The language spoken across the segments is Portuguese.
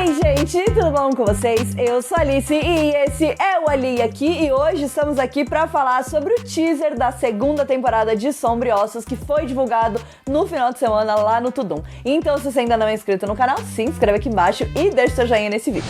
Oi gente, tudo bom com vocês? Eu sou a Alice e esse é o Ali aqui e hoje estamos aqui para falar sobre o teaser da segunda temporada de Sombra e Ossos que foi divulgado no final de semana lá no Tudum. Então se você ainda não é inscrito no canal, se inscreve aqui embaixo e deixa seu joinha nesse vídeo.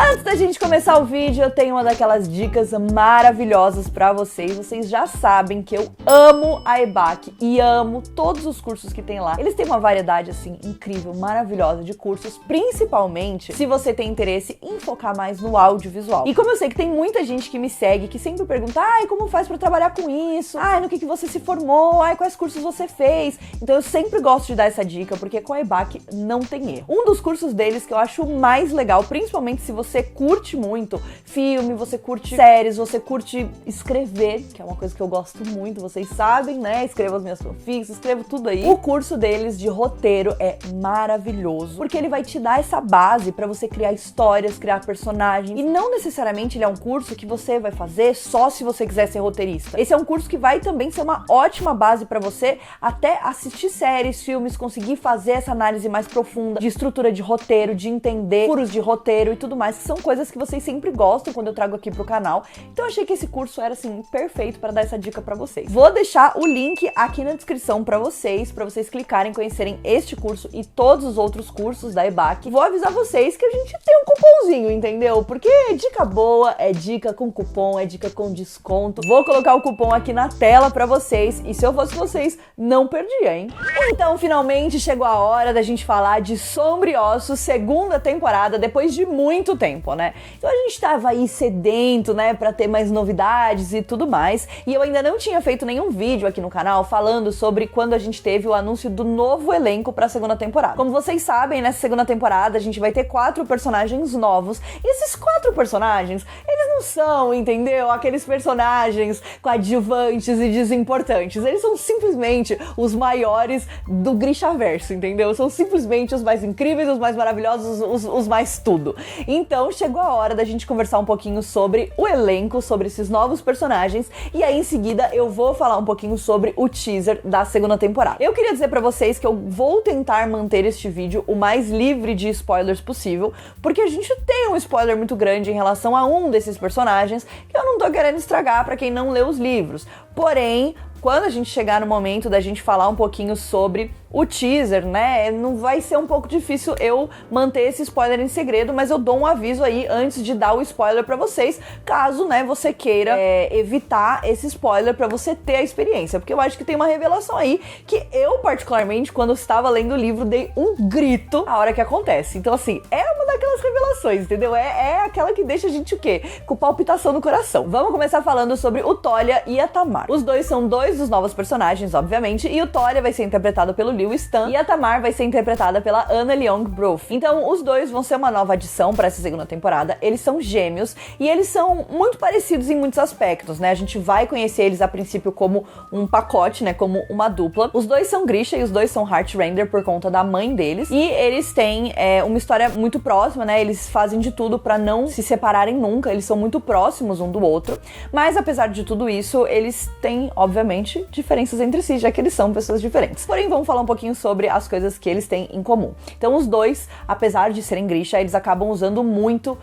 Antes da gente começar o vídeo, eu tenho uma daquelas dicas maravilhosas pra vocês. Vocês já sabem que eu amo a EBAC e amo todos os cursos que tem lá. Eles têm uma variedade, assim, incrível, maravilhosa de cursos, principalmente se você tem interesse em focar mais no audiovisual. E como eu sei que tem muita gente que me segue, que sempre pergunta, como faz pra trabalhar com isso? No que você se formou? Quais cursos você fez? Então eu sempre gosto de dar essa dica, porque com a EBAC não tem erro. Um dos cursos deles que eu acho mais legal, principalmente se você curte muito filme, você curte séries, você curte escrever, que é uma coisa que eu gosto muito, vocês sabem, né? Escrevo as minhas fanfics, escrevo tudo aí. O curso deles de roteiro é maravilhoso, porque ele vai te dar essa base pra você criar histórias, criar personagens, e não necessariamente ele é um curso que você vai fazer só se você quiser ser roteirista. Esse é um curso que vai também ser uma ótima base pra você até assistir séries, filmes, conseguir fazer essa análise mais profunda de estrutura de roteiro, de entender furos de roteiro e tudo mais, que são coisas que vocês sempre gostam quando eu trago aqui pro canal. Então eu achei que esse curso era, assim, perfeito para dar essa dica pra vocês. Vou deixar o link aqui na descrição pra vocês clicarem, conhecerem este curso e todos os outros cursos da EBAC. Vou avisar vocês que a gente tem um cupomzinho, entendeu? Porque é dica boa, é dica com cupom, é dica com desconto. Vou colocar o cupom aqui na tela pra vocês e se eu fosse vocês, não perdia, hein? Então, finalmente chegou a hora da gente falar de Sombra e Ossos, segunda temporada, depois de muito tempo, né? Então a gente tava aí sedento, né, pra ter mais novidades e tudo mais, e eu ainda não tinha feito nenhum vídeo aqui no canal falando sobre quando a gente teve o anúncio do novo elenco pra segunda temporada. Como vocês sabem, nessa segunda temporada a gente vai ter 4 personagens novos, e esses 4 personagens, eles não são, entendeu? Aqueles personagens coadjuvantes e desimportantes, eles são simplesmente os maiores do Grishaverso, entendeu? São simplesmente os mais incríveis, os mais maravilhosos, os mais tudo. Então chegou a hora da gente conversar um pouquinho sobre o elenco, sobre esses novos personagens, e aí em seguida eu vou falar um pouquinho sobre o teaser da segunda temporada. Eu queria dizer pra vocês que eu vou tentar manter este vídeo o mais livre de spoilers possível, porque a gente tem um spoiler muito grande em relação a um desses personagens que eu não tô querendo estragar pra quem não lê os livros. Porém, quando a gente chegar no momento da gente falar um pouquinho sobre o teaser, né, não vai ser um pouco difícil eu manter esse spoiler em segredo, mas eu dou um aviso aí antes de dar o spoiler pra vocês, caso, né, você queira evitar esse spoiler pra você ter a experiência, porque eu acho que tem uma revelação aí que eu, particularmente, quando eu estava lendo o livro, dei um grito a hora que acontece. Então, assim, é uma daquelas revelações, entendeu? É aquela que deixa a gente o quê? Com palpitação no coração. Vamos começar falando sobre o Tolia e a Tamar. Os dois são dois dos novos personagens, obviamente, e o Tolia vai ser interpretado pelo Lewis Tan e a Tamar vai ser interpretada pela Anna Leong-Broth. Então, os dois vão ser uma nova adição para essa segunda temporada. Eles são gêmeos e eles são muito parecidos em muitos aspectos, né? A gente vai conhecer eles a princípio como um pacote, né? Como uma dupla. Os dois são Grisha e os dois são Heartrender por conta da mãe deles. E eles têm uma história muito próxima, né? Eles fazem de tudo para não se separarem nunca. Eles são muito próximos um do outro. Mas, apesar de tudo isso, eles têm, obviamente, diferenças entre si, já que eles são pessoas diferentes. Porém, vamos falar um pouquinho sobre as coisas que eles têm em comum. Então, os dois, apesar de serem Grisha, eles acabam usando muito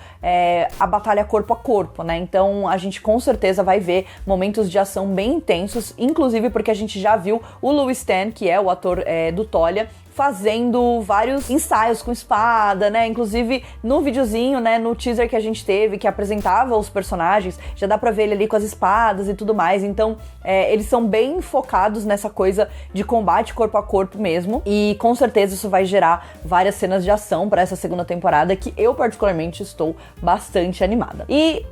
a batalha corpo a corpo, né? Então, a gente com certeza vai ver momentos de ação bem intensos, inclusive porque a gente já viu o Lewis Tan, que é o ator do Tolia, fazendo vários ensaios com espada, né? Inclusive, no videozinho, né, no teaser que a gente teve, que apresentava os personagens, já dá pra ver ele ali com as espadas e tudo mais. Então, eles são bem focados nessa coisa de combate corpo a corpo mesmo. E, com certeza, isso vai gerar várias cenas de ação pra essa segunda temporada, que eu, particularmente, estou bastante animada. E,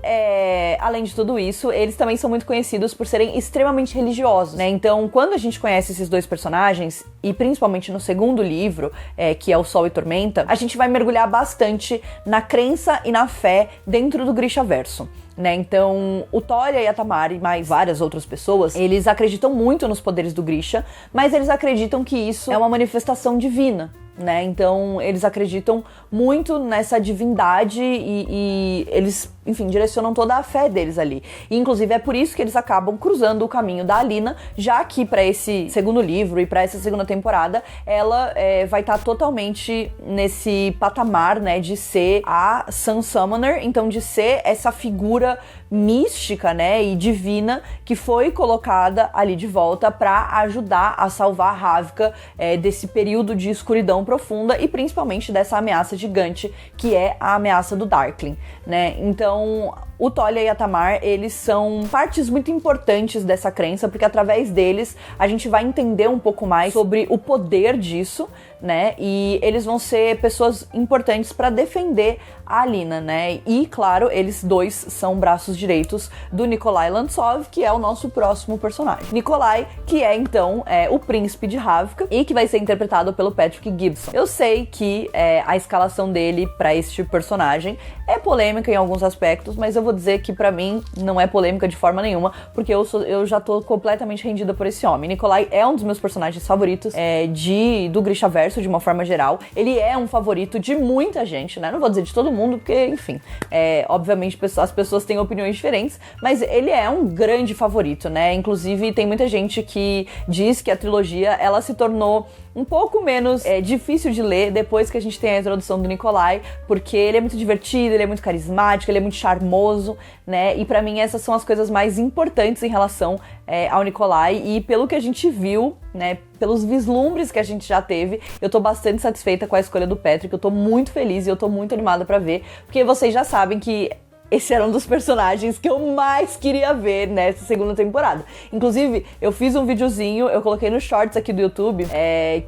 além de tudo isso, eles também são muito conhecidos por serem extremamente religiosos, né? Então, quando a gente conhece esses dois personagens, e principalmente no segundo livro, que é o Sol e Tormenta, a gente vai mergulhar bastante na crença e na fé dentro do Grishaverso, né? Então, o Tolia e a Tamar e mais várias outras pessoas, eles acreditam muito nos poderes do Grisha, mas eles acreditam que isso é uma manifestação divina, né? Então, eles acreditam muito nessa divindade e eles enfim, direcionam toda a fé deles ali. E, inclusive, é por isso que eles acabam cruzando o caminho da Alina, já que pra esse segundo livro e pra essa segunda temporada, ela vai estar totalmente nesse patamar, né, de ser a Sun Summoner, então de ser essa figura mística, né, e divina que foi colocada ali de volta pra ajudar a salvar Ravka desse período de escuridão profunda e principalmente dessa ameaça gigante que é a ameaça do Darkling, né? Então, o Tolya e a Tamar, eles são partes muito importantes dessa crença, porque através deles a gente vai entender um pouco mais sobre o poder disso, né? E eles vão ser pessoas importantes para defender a Alina, né? E, claro, eles dois são braços direitos do Nikolai Lantsov, que é o nosso próximo personagem. Nikolai, que é, então, o príncipe de Ravka e que vai ser interpretado pelo Patrick Gibson. Eu sei que a escalação dele para este personagem é polêmica em alguns aspectos, mas eu vou dizer que pra mim não é polêmica de forma nenhuma, porque eu já tô completamente rendida por esse homem. Nikolai é um dos meus personagens favoritos do Grishaverso, de uma forma geral. Ele é um favorito de muita gente, né? Não vou dizer de todo mundo, porque, enfim, obviamente as pessoas têm opiniões diferentes, mas ele é um grande favorito, né? Inclusive, tem muita gente que diz que a trilogia, ela se tornou um pouco menos difícil de ler depois que a gente tem a introdução do Nikolai, porque ele é muito divertido, ele é muito carismático, ele é muito charmoso, né? E pra mim essas são as coisas mais importantes em relação ao Nikolai, e pelo que a gente viu, né, pelos vislumbres que a gente já teve, eu tô bastante satisfeita com a escolha do Patrick, eu tô muito feliz e eu tô muito animada pra ver, porque vocês já sabem que esse era um dos personagens que eu mais queria ver nessa segunda temporada. Inclusive, eu fiz um videozinho, eu coloquei nos shorts aqui do YouTube,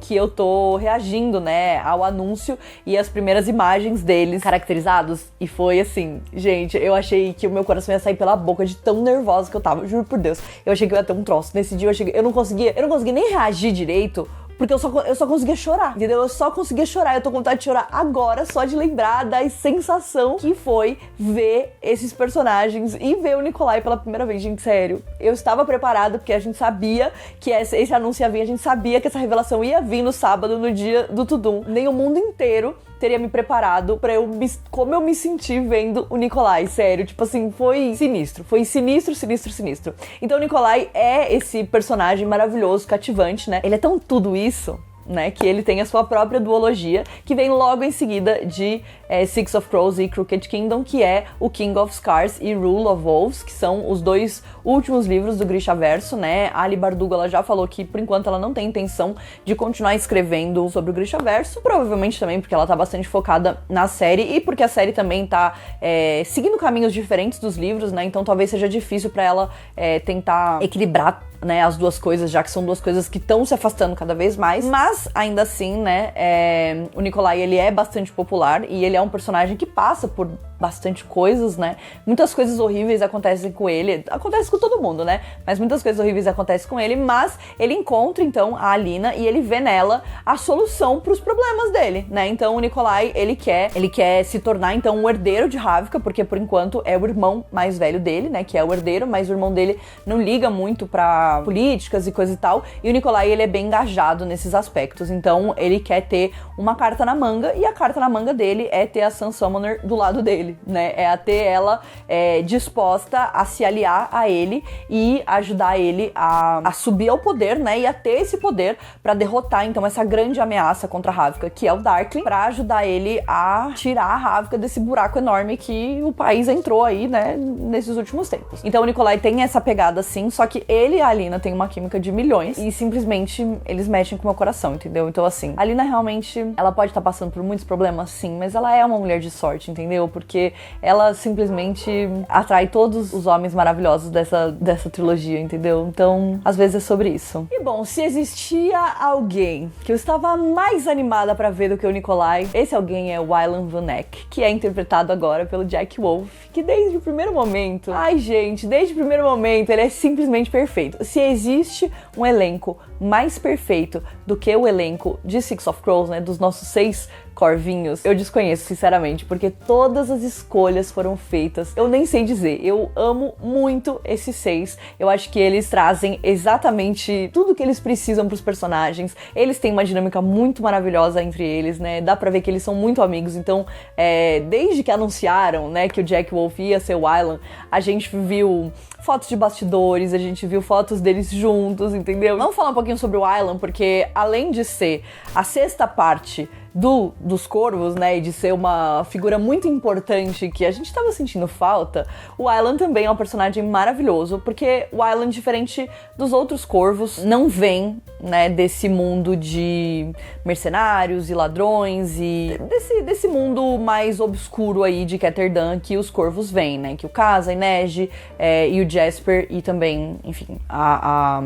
que eu tô reagindo, né, ao anúncio e as primeiras imagens deles caracterizados. E foi assim, gente, eu achei que o meu coração ia sair pela boca de tão nervosa que eu tava, juro por Deus. Eu achei que eu ia ter um troço. Nesse dia eu não conseguia nem reagir direito, porque eu só conseguia chorar, entendeu? Eu só conseguia chorar, eu tô com vontade de chorar agora só de lembrar da sensação que foi ver esses personagens e ver o Nikolai pela primeira vez. Gente, sério, eu estava preparada porque a gente sabia que esse anúncio ia vir, a gente sabia que essa revelação ia vir no sábado, no dia do Tudum. Nem o mundo inteiro teria me preparado pra como eu me senti vendo o Nikolai, sério, tipo assim, foi sinistro, sinistro. Então o Nikolai é esse personagem maravilhoso, cativante, né? Ele é tão tudo isso, né, que ele tem a sua própria duologia, que vem logo em seguida de Six of Crows e Crooked Kingdom, que é o King of Scars e Rule of Wolves, que são os dois últimos livros do Grishaverso, né? A Ali Bardugo, ela já falou que, por enquanto, ela não tem intenção de continuar escrevendo sobre o Grishaverso, provavelmente também porque ela tá bastante focada na série e porque a série também tá seguindo caminhos diferentes dos livros, né? Então talvez seja difícil pra ela tentar equilibrar, né, as duas coisas, já que são duas coisas que estão se afastando cada vez mais, mas ainda assim, né, o Nikolai, ele é bastante popular e ele é um personagem que passa por bastante coisas, né, muitas coisas horríveis acontecem com ele, acontece com todo mundo, né, mas muitas coisas horríveis acontecem com ele, mas ele encontra, então, a Alina e ele vê nela a solução pros problemas dele, né, então o Nikolai, ele quer se tornar, então, um herdeiro de Ravka, porque, por enquanto, é o irmão mais velho dele, né, que é o herdeiro, mas o irmão dele não liga muito pra políticas e coisa e tal, e o Nikolai, ele é bem engajado nesses aspectos, então ele quer ter uma carta na manga, e a carta na manga dele é ter a Sun Summoner do lado dele, né, é a ter ela disposta a se aliar a ele e ajudar ele a subir ao poder, né, e a ter esse poder pra derrotar, então, essa grande ameaça contra a Ravka, que é o Darkling, pra ajudar ele a tirar a Ravka desse buraco enorme que o país entrou aí, né, nesses últimos tempos. Então o Nikolai tem essa pegada assim, só que ele e a Alina tem uma química de milhões e simplesmente eles mexem com o meu coração, entendeu? Então assim, a Alina realmente, ela pode estar passando por muitos problemas, sim, mas ela é uma mulher de sorte, entendeu? Porque ela simplesmente atrai todos os homens maravilhosos dessa trilogia, entendeu? Então, às vezes é sobre isso. E bom, se existia alguém que eu estava mais animada pra ver do que o Nikolai, esse alguém é o Wylan Van Eck, que é interpretado agora pelo Jack Wolf, que desde o primeiro momento, desde o primeiro momento, ele é simplesmente perfeito. Se existe um elenco mais perfeito do que o elenco de Six of Crows, né, dos nossos 6 corvinhos, eu desconheço, sinceramente, porque todas as escolhas foram feitas, eu nem sei dizer. Eu amo muito esses 6. Eu acho que eles trazem exatamente tudo que eles precisam pros personagens. Eles têm uma dinâmica muito maravilhosa entre eles, né? Dá pra ver que eles são muito amigos. Então, desde que anunciaram, né, que o Jack Wolf ia ser o Wylan, a gente viu fotos de bastidores, a gente viu fotos deles juntos, entendeu? Vamos falar um pouquinho sobre o Wylan, porque além de ser a 6ª parte dos Corvos, né, e de ser uma figura muito importante que a gente tava sentindo falta, o Wylan também é um personagem maravilhoso, porque o Wylan, diferente dos outros Corvos, não vem, né, desse mundo de mercenários e ladrões e desse mundo mais obscuro aí de Ketterdam que os Corvos vêm, né, que o Kaz, a Inej e o Jasper e também, enfim, a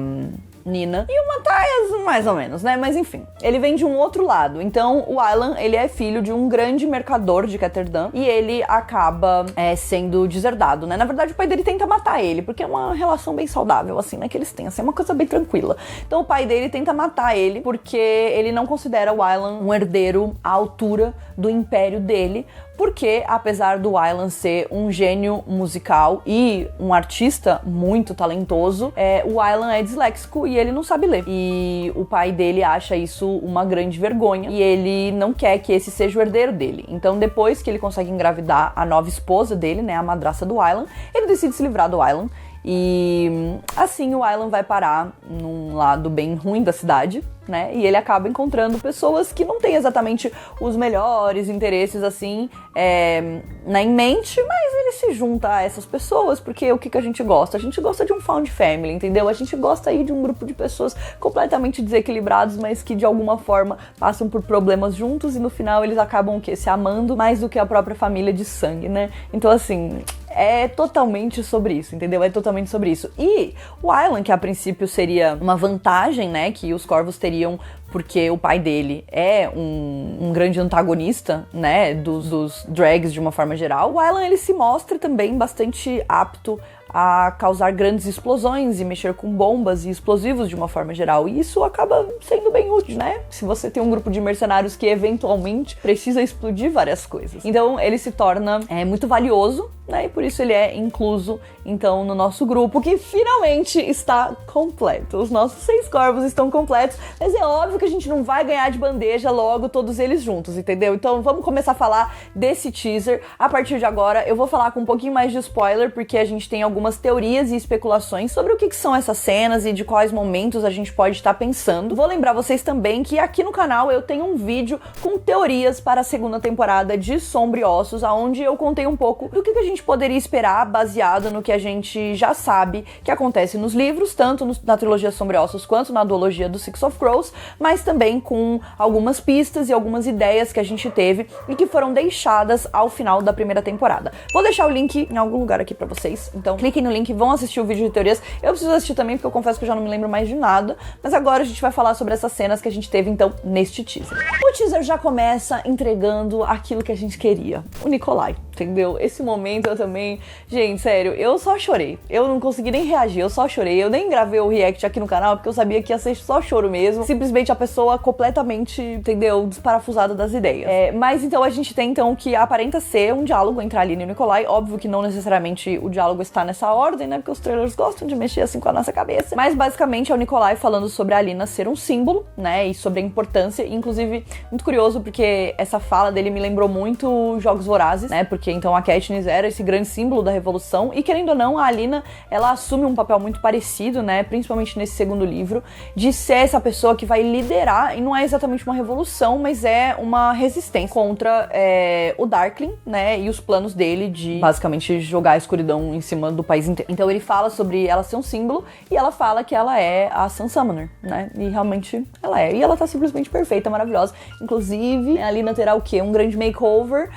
Nina e o Matthias, mais ou menos, né? Mas enfim, ele vem de um outro lado. Então, o Wylan, ele é filho de um grande mercador de Ketterdam e ele acaba sendo deserdado, né? Na verdade, o pai dele tenta matar ele, porque é uma relação bem saudável, assim, né? Que eles têm, assim, é uma coisa bem tranquila. Então, o pai dele tenta matar ele porque ele não considera o Wylan um herdeiro à altura do império dele, porque, apesar do Wylan ser um gênio musical e um artista muito talentoso, o Wylan é disléxico e ele não sabe ler. E o pai dele acha isso uma grande vergonha e ele não quer que esse seja o herdeiro dele. Então, depois que ele consegue engravidar a nova esposa dele, né, a madraça do Wylan, ele decide se livrar do Wylan. E assim o Wylan vai parar num lado bem ruim da cidade, né? E ele acaba encontrando pessoas que não têm exatamente os melhores interesses, assim, em mente, mas ele se junta a essas pessoas, porque o que a gente gosta? A gente gosta de um found family, entendeu? A gente gosta aí de um grupo de pessoas completamente desequilibrados, mas que de alguma forma passam por problemas juntos e no final eles acabam o quê? Se amando mais do que a própria família de sangue, né? Então, assim, é totalmente sobre isso, entendeu? É totalmente sobre isso. E o Wylan, que a princípio seria uma vantagem, né, que os Corvos teriam porque o pai dele é um grande antagonista, né, dos drags de uma forma geral, o Wylan, ele se mostra também bastante apto a causar grandes explosões e mexer com bombas e explosivos de uma forma geral. E isso acaba sendo bem útil, né? Se você tem um grupo de mercenários que eventualmente precisa explodir várias coisas. Então ele se torna muito valioso, né? E por isso ele é incluso, então, no nosso grupo, que finalmente está completo. Os nossos 6 corvos estão completos, mas é óbvio que a gente não vai ganhar de bandeja logo todos eles juntos, entendeu? Então vamos começar a falar desse teaser. A partir de agora eu vou falar com um pouquinho mais de spoiler, porque a gente tem algumas teorias e especulações sobre o que são essas cenas e de quais momentos a gente pode estar pensando. Vou lembrar vocês também que aqui no canal eu tenho um vídeo com teorias para a 2ª temporada de Sombra e Ossos, onde eu contei um pouco do que a gente poderia esperar baseado no que a gente já sabe que acontece nos livros, tanto na trilogia Sombra e Ossos quanto na duologia do Six of Crows, mas também com algumas pistas e algumas ideias que a gente teve e que foram deixadas ao final da 1ª temporada. Vou deixar o link em algum lugar aqui pra vocês, então cliquem no link, vão assistir o vídeo de teorias. Eu preciso assistir também, porque eu confesso que eu já não me lembro mais de nada, mas agora a gente vai falar sobre essas cenas que a gente teve, então, neste teaser. O teaser já começa entregando aquilo que a gente queria, o Nikolai, entendeu? Esse momento eu também... Gente, sério, eu só chorei. Eu não consegui nem reagir, eu só chorei. Eu nem gravei o react aqui no canal, porque eu sabia que ia ser só choro mesmo. Simplesmente a pessoa completamente, entendeu? Desparafusada das ideias. Mas então a gente tem, então, que aparenta ser um diálogo entre a Alina e o Nikolai. Óbvio que não necessariamente o diálogo está nessa ordem, né? Porque os trailers gostam de mexer assim com a nossa cabeça. Mas basicamente é o Nikolai falando sobre a Alina ser um símbolo, né? E sobre a importância. Inclusive, muito curioso, porque essa fala dele me lembrou muito Jogos Vorazes, né? Porque então a Katniss era esse grande símbolo da revolução. E querendo ou não, a Alina, ela assume um papel muito parecido, né? Principalmente nesse 2º livro, de ser essa pessoa que vai liderar, e não é exatamente uma revolução, mas é uma resistência contra o Darkling, né? E os planos dele de basicamente jogar a escuridão em cima do país inteiro. Então ele fala sobre ela ser um símbolo e ela fala que ela é a Sun Summoner, né? E realmente ela é. E ela tá simplesmente perfeita, maravilhosa. Inclusive, a Alina terá o quê? Um grande makeover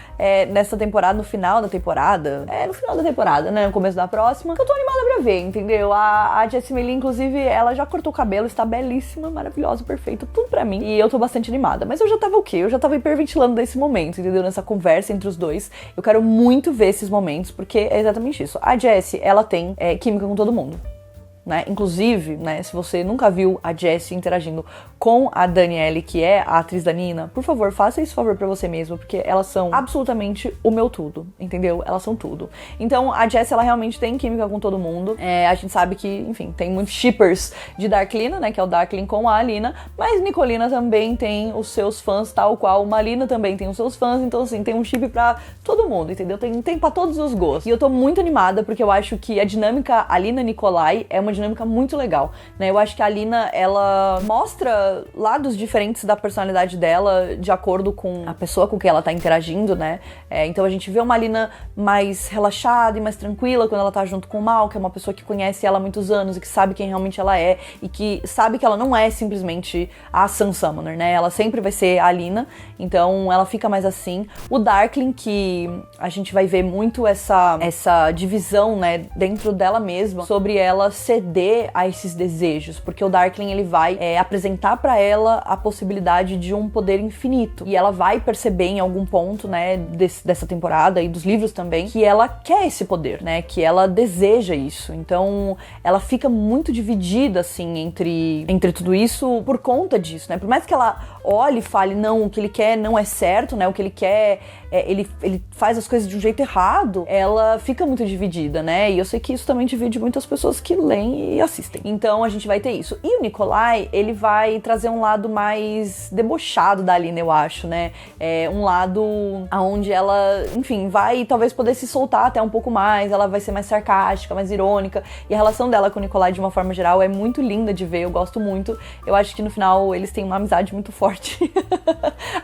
nessa temporada, no final da temporada. No final da temporada, né? No começo da próxima. Eu tô animada pra ver, entendeu? A Jessie Lee, inclusive, ela já cortou o cabelo, está belíssima, maravilhosa, perfeita, tudo pra mim. E eu tô bastante animada. Mas eu já tava o quê? Eu já tava hiperventilando desse momento, entendeu? Nessa conversa entre os dois. Eu quero muito ver esses momentos, porque é exatamente isso. A Jessie, ela tem química com todo mundo, né? Inclusive, né, se você nunca viu a Jessie interagindo com a Danielle, que é a atriz da Nina, por favor, faça esse favor pra você mesmo, porque elas são absolutamente o meu tudo, entendeu? Elas são tudo. Então, a Jessie, ela realmente tem química com todo mundo. A gente sabe que, enfim, tem muitos shippers de Darklina, né, que é o Darkling com a Alina, mas Nicolina também tem os seus fãs, tal qual Malina também tem os seus fãs, então, assim, tem um chip pra todo mundo, entendeu? Tem pra todos os gostos. E eu tô muito animada, porque eu acho que a dinâmica Alina-Nikolai é uma dinâmica muito legal, né? Eu acho que a Alina, ela mostra lados diferentes da personalidade dela, de acordo com a pessoa com quem ela tá interagindo, né? Então a gente vê uma Alina mais relaxada e mais tranquila quando ela tá junto com o Mal, que é uma pessoa que conhece ela há muitos anos e que sabe quem realmente ela é, e que sabe que ela não é simplesmente a Sun Summoner, né? Ela sempre vai ser a Alina, então ela fica mais assim. O Darkling, que a gente vai ver muito essa divisão, né, dentro dela mesma, sobre ela ceder a esses desejos, porque o Darkling, ele vai apresentar pra ela a possibilidade de um poder infinito, e ela vai perceber em algum ponto, né, dessa temporada e dos livros também, que ela quer esse poder, né, que ela deseja isso. Então ela fica muito dividida, assim, entre tudo isso por conta disso, né, por mais que ela olhe e fale, não, o que ele quer não é certo, né, o que ele quer, ele faz as coisas de um jeito errado, ela fica muito dividida, né, e eu sei que isso também divide muitas pessoas que leem e assistem. Então a gente vai ter isso. E o Nikolai, ele vai trazer um lado mais debochado da Alina, eu acho, né, um lado onde ela, enfim, vai talvez poder se soltar até um pouco mais, ela vai ser mais sarcástica, mais irônica, e a relação dela com o Nikolai, de uma forma geral, é muito linda de ver, eu gosto muito. Eu acho que no final eles têm uma amizade muito forte.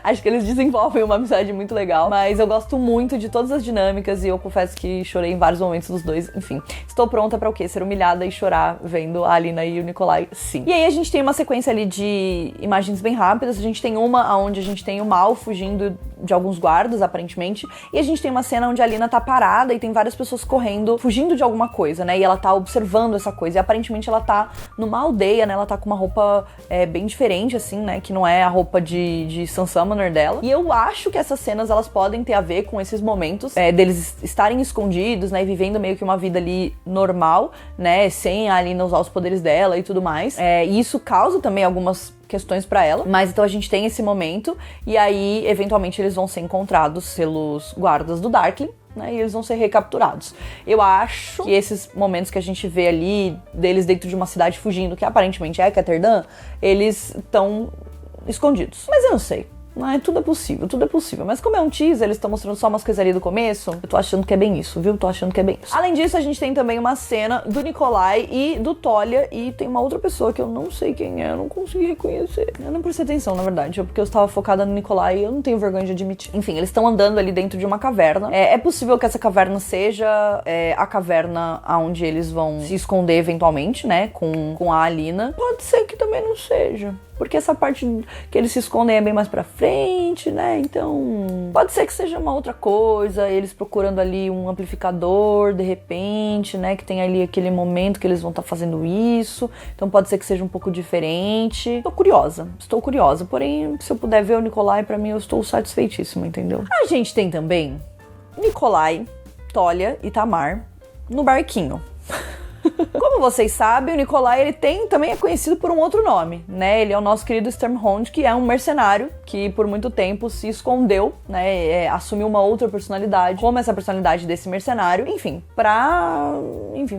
Acho que eles desenvolvem uma amizade muito legal, mas eu gosto muito de todas as dinâmicas e eu confesso que chorei em vários momentos dos dois. Enfim, estou pronta pra o quê? Ser humilhada e chorar vendo a Alina e o Nikolai, sim. E aí a gente tem uma sequência ali de imagens bem rápidas. A gente tem uma onde a gente tem o Mal fugindo de alguns guardas, aparentemente, e a gente tem uma cena onde a Alina tá parada e tem várias pessoas correndo, fugindo de alguma coisa, né, e ela tá observando essa coisa, e aparentemente ela tá numa aldeia, né, ela tá com uma roupa bem diferente, assim, né, que não é a roupa de Sun Summoner dela, e eu acho que essas cenas, elas podem ter a ver com esses momentos deles estarem escondidos, né, e vivendo meio que uma vida ali normal, né, sem a Alina usar os poderes dela e tudo mais, e isso causa também algumas questões pra ela, mas então a gente tem esse momento, e aí eventualmente eles vão ser encontrados pelos guardas do Darkling, né, e eles vão ser recapturados. Eu acho que esses momentos que a gente vê ali deles dentro de uma cidade fugindo, que aparentemente é Ketterdam, eles estão escondidos, mas eu não sei. Tudo é possível. Mas como é um teaser, eles estão mostrando só umas coisas ali do começo, eu tô achando que é bem isso, viu? Além disso, a gente tem também uma cena do Nikolai e do Tolya, e tem uma outra pessoa que eu não sei quem é, eu não consegui reconhecer. Eu não prestei atenção, na verdade, porque eu estava focada no Nikolai e eu não tenho vergonha de admitir. Enfim, eles estão andando ali dentro de uma caverna. É possível que essa caverna seja a caverna onde eles vão se esconder eventualmente, né? Com a Alina. Pode ser que também não seja, porque essa parte que eles se escondem é bem mais pra frente, né? Então, pode ser que seja uma outra coisa, eles procurando ali um amplificador, de repente, né? Que tem ali aquele momento que eles vão estar fazendo isso. Então pode ser que seja um pouco diferente. Estou curiosa. Porém, se eu puder ver o Nikolai, pra mim, eu estou satisfeitíssima, entendeu? A gente tem também Nikolai, Tolya e Tamar no barquinho. Como vocês sabem, o Nikolai, ele também é conhecido por um outro nome, né? Ele é o nosso querido Stormhound, que é um mercenário que por muito tempo se escondeu, né? Assumiu uma outra personalidade, como essa personalidade desse mercenário, enfim,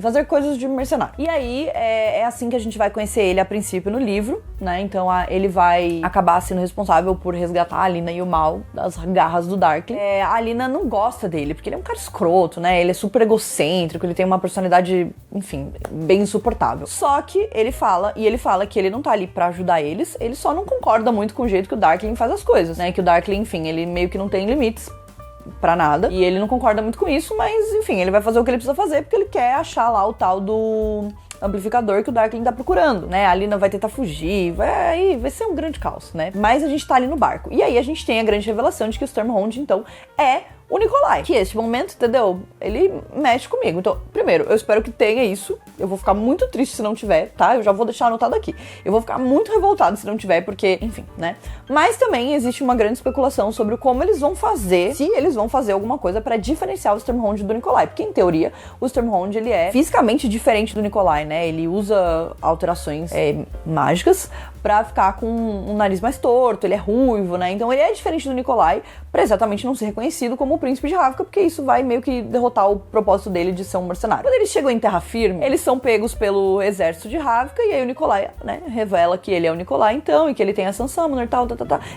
fazer coisas de mercenário. E aí, é assim que a gente vai conhecer ele a princípio no livro, né? Então, ele vai acabar sendo responsável por resgatar a Alina e o Mal das garras do Darkling. A Alina não gosta dele, porque ele é um cara escroto, né? Ele é super egocêntrico, ele tem uma personalidade, enfim, bem insuportável. Só que ele fala que ele não tá ali pra ajudar eles, ele só não concorda muito com o jeito que o Darkling faz as coisas, né? Que o Darkling, enfim, ele meio que não tem limites pra nada, e ele não concorda muito com isso, mas, enfim, ele vai fazer o que ele precisa fazer, porque ele quer achar lá o tal do amplificador que o Darkling tá procurando, né? A Alina vai tentar fugir, vai ser um grande caos, né? Mas a gente tá ali no barco. E aí a gente tem a grande revelação de que o Stormhound, então, é o Nikolai. Que este momento, entendeu? Ele mexe comigo. Então, primeiro, eu espero que tenha isso. Eu vou ficar muito triste se não tiver, tá? Eu já vou deixar anotado aqui. Eu vou ficar muito revoltado se não tiver, porque, enfim, né? Mas também existe uma grande especulação sobre como eles vão fazer, se eles vão fazer alguma coisa pra diferenciar o Stormhound do Nikolai. Porque, em teoria, o Stormhound, ele é fisicamente diferente do Nikolai, né? Ele usa alterações mágicas pra ficar com um nariz mais torto, ele é ruivo, né? Então ele é diferente do Nikolai pra exatamente não ser reconhecido como o príncipe de Ravka, porque isso vai meio que derrotar o propósito dele de ser um mercenário. Quando eles chegam em terra firme, eles são pegos pelo exército de Ravka, e aí o Nikolai, né, revela que ele é o Nikolai, então, e que ele tem a Sun Summoner, tal.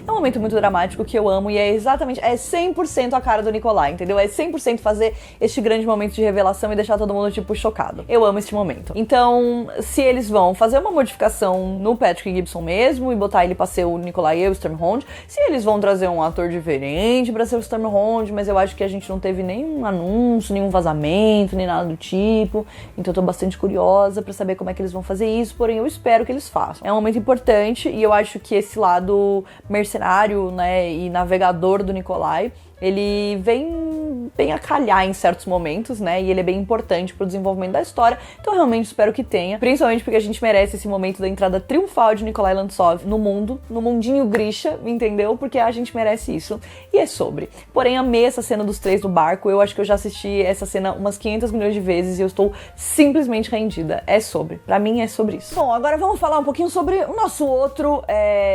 É um momento muito dramático que eu amo, e é exatamente, é 100% a cara do Nikolai, entendeu? É 100% fazer este grande momento de revelação e deixar todo mundo, tipo, chocado. Eu amo este momento. Então, se eles vão fazer uma modificação no Patrick Gibson mesmo e botar ele pra ser o Nikolai e o Stormhound, se eles vão trazer um ator diferente pra ser o Stormhound, mas eu acho que a gente não teve nenhum anúncio, nenhum vazamento, nem nada do tipo, então eu tô bastante curiosa pra saber como é que eles vão fazer isso, porém eu espero que eles façam. É um momento importante e eu acho que esse lado mercenário, né, e navegador do Nikolai, ele vem bem a calhar em certos momentos, né? E ele é bem importante pro desenvolvimento da história. Então eu realmente espero que tenha. Principalmente porque a gente merece esse momento da entrada triunfal de Nikolai Lantsov no mundo, no mundinho Grisha, entendeu? Porque a gente merece isso. E é sobre. Porém, amei essa cena dos três no barco. Eu acho que eu já assisti essa cena umas 500 milhões de vezes e eu estou simplesmente rendida. É sobre. Pra mim é sobre isso. Bom, agora vamos falar um pouquinho sobre o nosso outro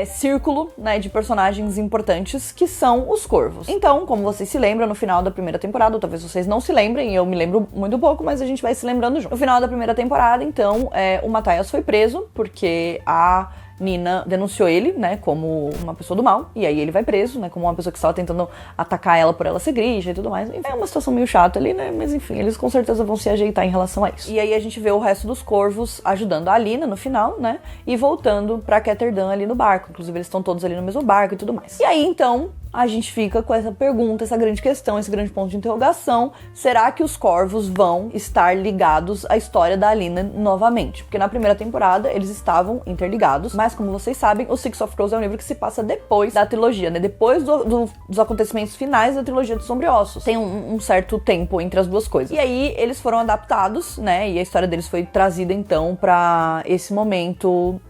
círculo, né, de personagens importantes, que são os corvos. Então, como vocês se lembram, no final da primeira temporada, ou talvez vocês não se lembrem, eu me lembro muito pouco, mas a gente vai se lembrando junto. No final da primeira temporada, então, o Matthias foi preso, porque a Nina denunciou ele, né, como uma pessoa do mal, e aí ele vai preso, né, como uma pessoa que estava tentando atacar ela por ela ser grija e tudo mais. Enfim, é uma situação meio chata ali, né, mas enfim, eles com certeza vão se ajeitar em relação a isso. E aí a gente vê o resto dos corvos ajudando a Alina no final, né, e voltando pra Ketterdam ali no barco. Inclusive eles estão todos ali no mesmo barco e tudo mais. E aí, então, a gente fica com essa pergunta, essa grande questão, esse grande ponto de interrogação. Será que os corvos vão estar ligados à história da Alina novamente? Porque na primeira temporada eles estavam interligados, mas como vocês sabem, o Six of Crows é um livro que se passa depois da trilogia, né? Depois dos acontecimentos finais da trilogia de Sombriossos. Tem um certo tempo entre as duas coisas. E aí eles foram adaptados, né? E a história deles foi trazida então pra esse momento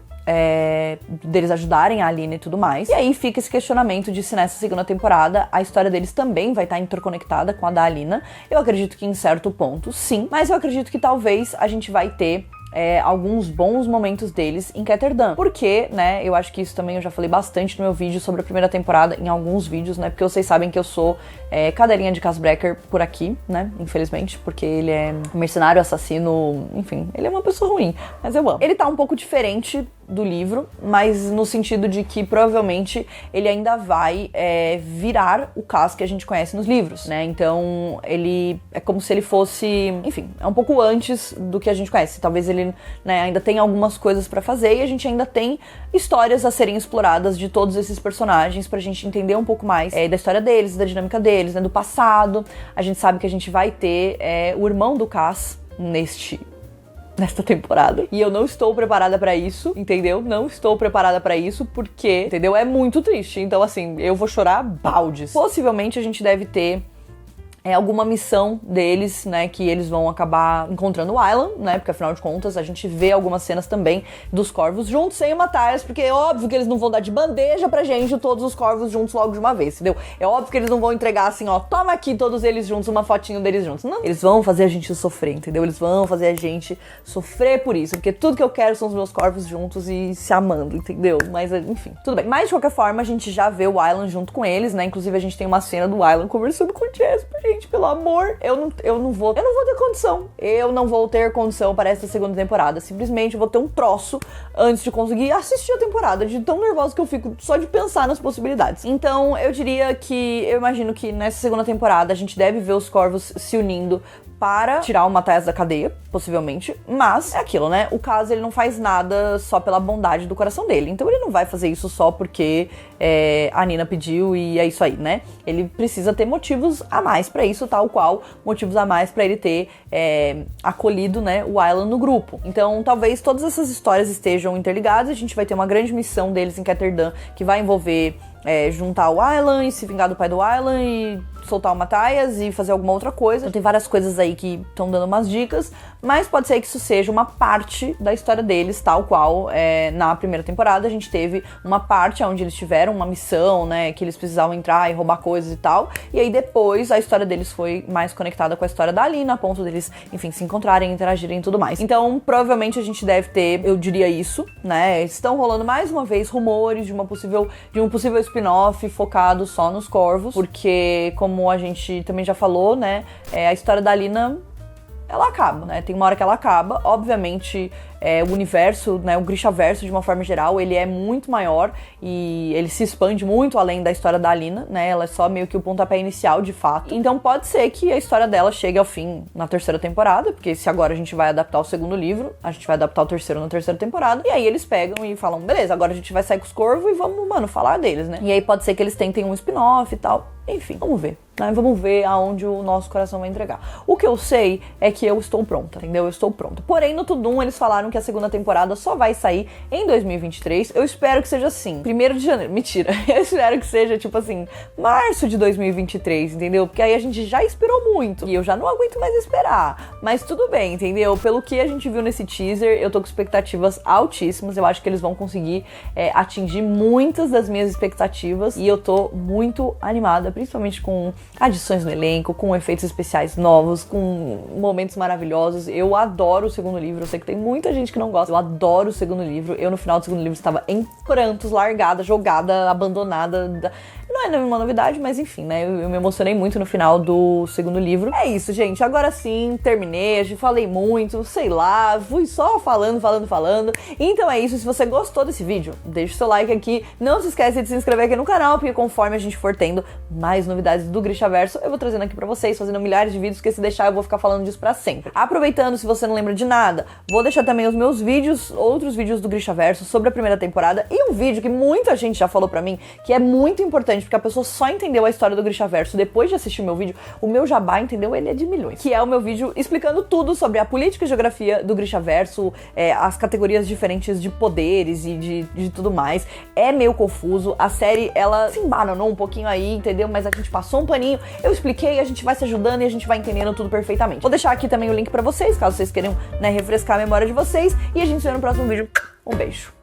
deles ajudarem a Alina e tudo mais. E aí fica esse questionamento de se nessa segunda temporada a história deles também vai estar interconectada com a da Alina. Eu acredito que em certo ponto sim, mas eu acredito que talvez a gente vai ter alguns bons momentos deles em Ketterdam. Porque, né, eu acho que isso também eu já falei bastante no meu vídeo sobre a primeira temporada, em alguns vídeos, né, porque vocês sabem que eu sou cadelinha de Casbrecker por aqui, né, infelizmente, porque ele é mercenário, assassino, enfim, ele é uma pessoa ruim, mas eu amo. Ele tá um pouco diferente do livro, mas no sentido de que provavelmente ele ainda vai virar o Cas que a gente conhece nos livros, né, então ele é como se ele fosse, enfim, é um pouco antes do que a gente conhece. Talvez ele, né, ainda tem algumas coisas pra fazer e a gente ainda tem histórias a serem exploradas de todos esses personagens pra gente entender um pouco mais da história deles, da dinâmica deles, né, do passado. A gente sabe que a gente vai ter o irmão do Cas nesta temporada. E eu não estou preparada pra isso, entendeu? Não estou preparada pra isso porque, entendeu? É muito triste. Então, assim, eu vou chorar baldes. Possivelmente a gente deve ter alguma missão deles, né, que eles vão acabar encontrando o Aylan, né, porque afinal de contas a gente vê algumas cenas também dos corvos juntos sem o Matthias, porque é óbvio que eles não vão dar de bandeja pra gente todos os corvos juntos logo de uma vez, entendeu? É óbvio que eles não vão entregar assim, ó, toma aqui todos eles juntos, uma fotinho deles juntos. Não, eles vão fazer a gente sofrer, entendeu? Eles vão fazer a gente sofrer por isso, porque tudo que eu quero são os meus corvos juntos e se amando, entendeu? Mas, enfim, tudo bem. Mas, de qualquer forma, a gente já vê o Aylan junto com eles, né? Inclusive, a gente tem uma cena do Aylan conversando com o Jasper, gente, pelo amor, eu não vou ter condição. Eu não vou ter condição para essa segunda temporada. Simplesmente eu vou ter um troço antes de conseguir assistir a temporada, de tão nervosa que eu fico só de pensar nas possibilidades. Então, eu diria que, eu imagino que nessa segunda temporada a gente deve ver os corvos se unindo para tirar o Matthias da cadeia, possivelmente, mas é aquilo, né? O Cas, ele não faz nada só pela bondade do coração dele, então ele não vai fazer isso só porque a Nina pediu e é isso aí, né? Ele precisa ter motivos a mais pra isso, tal qual motivos a mais pra ele ter acolhido, né, o Aylan no grupo. Então, talvez todas essas histórias estejam interligadas, a gente vai ter uma grande missão deles em Ketterdam que vai envolver juntar o Aylan e se vingar do pai do Aylan e soltar o Matthias e fazer alguma outra coisa. Então tem várias coisas aí que estão dando umas dicas, mas pode ser que isso seja uma parte da história deles, tal qual na primeira temporada a gente teve uma parte onde eles tiveram uma missão, né, que eles precisavam entrar e roubar coisas e tal, e aí depois a história deles foi mais conectada com a história da Alina, a ponto deles, enfim, se encontrarem, interagirem e tudo mais. Então, provavelmente a gente deve ter, eu diria isso, né, estão rolando mais uma vez rumores de um possível spin-off focado só nos corvos, porque, como a gente também já falou, né, a história da Alina, ela acaba, né? Tem uma hora que ela acaba. Obviamente, o universo, né, o Grishaverso, de uma forma geral, ele é muito maior e ele se expande muito além da história da Alina, né? Ela é só meio que o pontapé inicial, de fato. Então pode ser que a história dela chegue ao fim na terceira temporada, porque se agora a gente vai adaptar o segundo livro, a gente vai adaptar o terceiro na terceira temporada, e aí eles pegam e falam, beleza, agora a gente vai sair com os corvos e vamos, mano, falar deles, né? E aí pode ser que eles tentem um spin-off e tal. Enfim, vamos ver. Vamos ver aonde o nosso coração vai entregar. O que eu sei é que eu estou pronta, entendeu? Eu estou pronta. Porém, no Tudum, eles falaram que a segunda temporada só vai sair em 2023. Eu espero que seja assim, 1º de janeiro. Mentira. Eu espero que seja, tipo assim, março de 2023, entendeu? Porque aí a gente já esperou muito e eu já não aguento mais esperar. Mas tudo bem, entendeu? Pelo que a gente viu nesse teaser, eu tô com expectativas altíssimas. Eu acho que eles vão conseguir atingir muitas das minhas expectativas e eu tô muito animada, principalmente com adições no elenco, com efeitos especiais novos, com momentos maravilhosos. Eu adoro o segundo livro, eu sei que tem muita gente que não gosta, eu adoro o segundo livro. Eu no final do segundo livro estava em prantos, largada, jogada, abandonada. Não é nenhuma novidade, mas enfim, né, eu me emocionei muito no final do segundo livro. É isso, gente, agora sim, terminei, falei muito, sei lá, fui só falando. Então é isso, se você gostou desse vídeo, deixa o seu like aqui, não se esquece de se inscrever aqui no canal, porque conforme a gente for tendo mais novidades do Grishaverso, eu vou trazendo aqui pra vocês, fazendo milhares de vídeos, porque se deixar eu vou ficar falando disso pra sempre. Aproveitando, se você não lembra de nada, vou deixar também os meus vídeos, outros vídeos do Grishaverso sobre a primeira temporada, e um vídeo que muita gente já falou pra mim, que é muito importante, porque a pessoa só entendeu a história do Grishaverso depois de assistir o meu vídeo. O meu jabá, entendeu? Ele é de milhões. Que é o meu vídeo explicando tudo sobre a política e geografia do Grishaverso, as categorias diferentes de poderes e de tudo mais. É meio confuso. A série, ela se embananou um pouquinho aí, entendeu? Mas a gente passou um paninho, eu expliquei, a gente vai se ajudando e a gente vai entendendo tudo perfeitamente. Vou deixar aqui também o link pra vocês, caso vocês queiram, né, refrescar a memória de vocês. E a gente se vê no próximo vídeo. Um beijo.